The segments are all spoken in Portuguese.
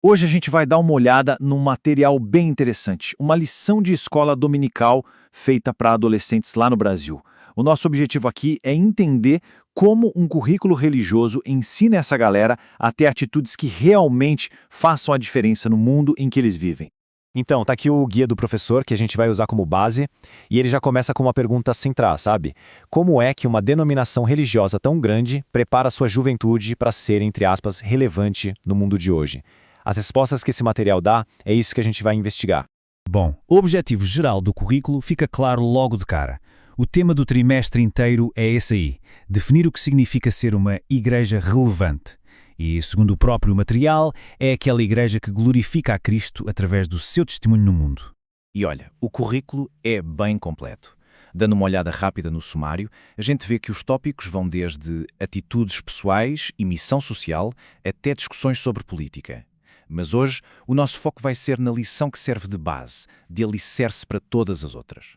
Hoje a gente vai dar uma olhada num material bem interessante, uma lição de escola dominical feita para adolescentes lá no Brasil. O nosso objetivo aqui é entender como um currículo religioso ensina essa galera a ter atitudes que realmente façam a diferença no mundo em que eles vivem. Então, tá aqui o guia do professor que a gente vai usar como base, e ele já começa com uma pergunta central, sabe? Como é que uma denominação religiosa tão grande prepara sua juventude para ser, entre aspas, relevante no mundo de hoje? As respostas que esse material dá é isso que a gente vai investigar. Bom, o objetivo geral do currículo fica claro logo de cara. O tema do trimestre inteiro é esse aí, definir o que significa ser uma igreja relevante. E, segundo o próprio material, é aquela igreja que glorifica a Cristo através do seu testemunho no mundo. E olha, o currículo é bem completo. Dando uma olhada rápida no sumário, a gente vê que os tópicos vão desde atitudes pessoais e missão social até discussões sobre política. Mas hoje, o nosso foco vai ser na lição que serve de base, de alicerce para todas as outras.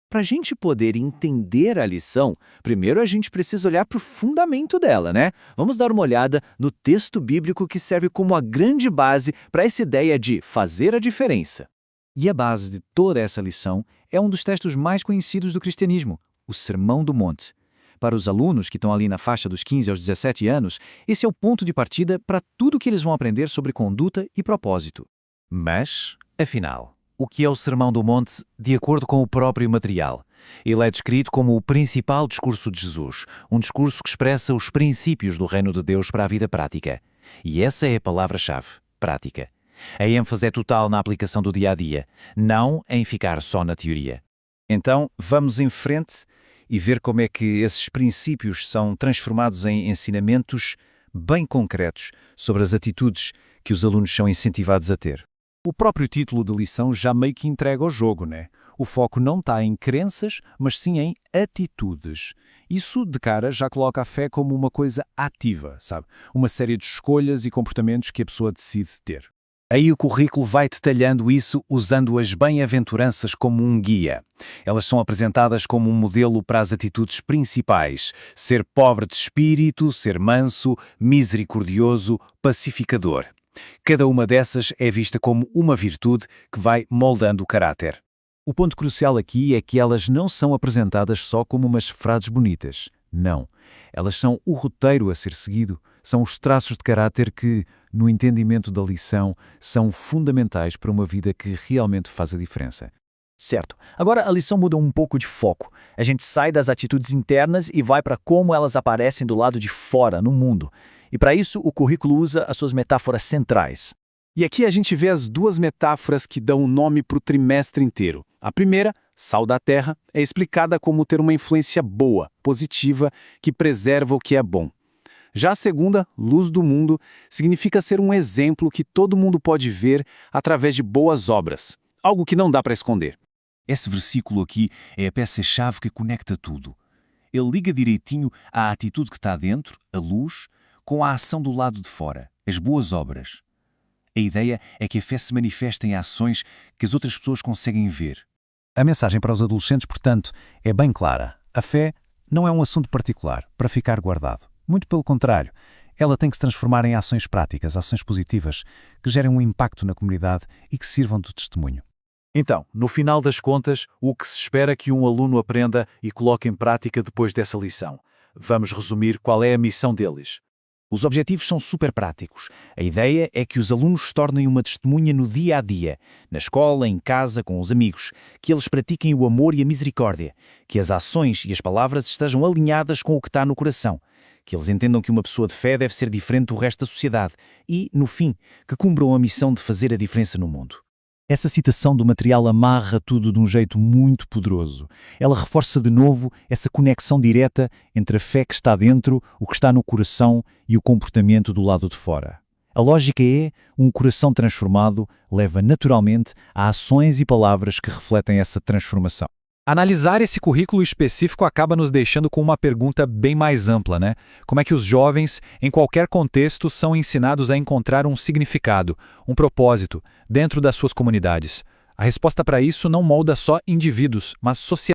Para a gente poder entender a lição, primeiro a gente precisa olhar para o fundamento dela, né? Vamos dar uma olhada no texto bíblico que serve como a grande base para essa ideia de fazer a diferença. E a base de toda essa lição é um dos textos mais conhecidos do cristianismo, o Sermão do Monte. Para os alunos que estão ali na faixa dos 15 aos 17 anos, esse é o ponto de partida para tudo que eles vão aprender sobre conduta e propósito. Mas, afinal, o que é o Sermão do Monte de acordo com o próprio material? Ele é descrito como o principal discurso de Jesus, um discurso que expressa os princípios do reino de Deus para a vida prática. E essa é a palavra-chave, prática. A ênfase é total na aplicação do dia-a-dia, não em ficar só na teoria. Então, vamos em frente e ver como é que esses princípios são transformados em ensinamentos bem concretos sobre as atitudes que os alunos são incentivados a ter. O próprio título de lição já meio que entrega o jogo, né? O foco não está em crenças, mas sim em atitudes. Isso, de cara, já coloca a fé como uma coisa ativa, sabe? Uma série de escolhas e comportamentos que a pessoa decide ter. Aí o currículo vai detalhando isso usando as bem-aventuranças como um guia. Elas são apresentadas como um modelo para as atitudes principais: ser pobre de espírito, ser manso, misericordioso, pacificador. Cada uma dessas é vista como uma virtude que vai moldando o caráter. O ponto crucial aqui é que elas não são apresentadas só como umas frases bonitas. Não. Elas são o roteiro a ser seguido, são os traços de caráter que, no entendimento da lição, são fundamentais para uma vida que realmente faz a diferença. Certo. Agora a lição muda um pouco de foco. A gente sai das atitudes internas e vai para como elas aparecem do lado de fora, no mundo. E para isso, o currículo usa as suas metáforas centrais. E aqui a gente vê as duas metáforas que dão o nome para o trimestre inteiro. A primeira, sal da terra, é explicada como ter uma influência boa, positiva, que preserva o que é bom. Já a segunda, luz do mundo, significa ser um exemplo que todo mundo pode ver através de boas obras, algo que não dá para esconder. Esse versículo aqui é a peça-chave que conecta tudo. Ele liga direitinho à atitude que está dentro, a luz, com a ação do lado de fora, as boas obras. A ideia é que a fé se manifesta em ações que as outras pessoas conseguem ver. A mensagem para os adolescentes, portanto, é bem clara. A fé não é um assunto particular para ficar guardado. Muito pelo contrário, ela tem que se transformar em ações práticas, ações positivas, que gerem um impacto na comunidade e que sirvam de testemunho. Então, no final das contas, o que se espera que um aluno aprenda e coloque em prática depois dessa lição? Vamos resumir qual é a missão deles. Os objetivos são super práticos. A ideia é que os alunos se tornem uma testemunha no dia-a-dia, na escola, em casa, com os amigos, que eles pratiquem o amor e a misericórdia, que as ações e as palavras estejam alinhadas com o que está no coração, que eles entendam que uma pessoa de fé deve ser diferente do resto da sociedade e, no fim, que cumpram a missão de fazer a diferença no mundo. Essa citação do material amarra tudo de um jeito muito poderoso. Ela reforça de novo essa conexão direta entre a fé que está dentro, o que está no coração e o comportamento do lado de fora. A lógica é, um coração transformado leva naturalmente a ações e palavras que refletem essa transformação. Analisar esse currículo específico acaba nos deixando com uma pergunta bem mais ampla, né? Como é que os jovens, em qualquer contexto, são ensinados a encontrar um significado, um propósito, dentro das suas comunidades? A resposta para isso não molda só indivíduos, mas sociedades.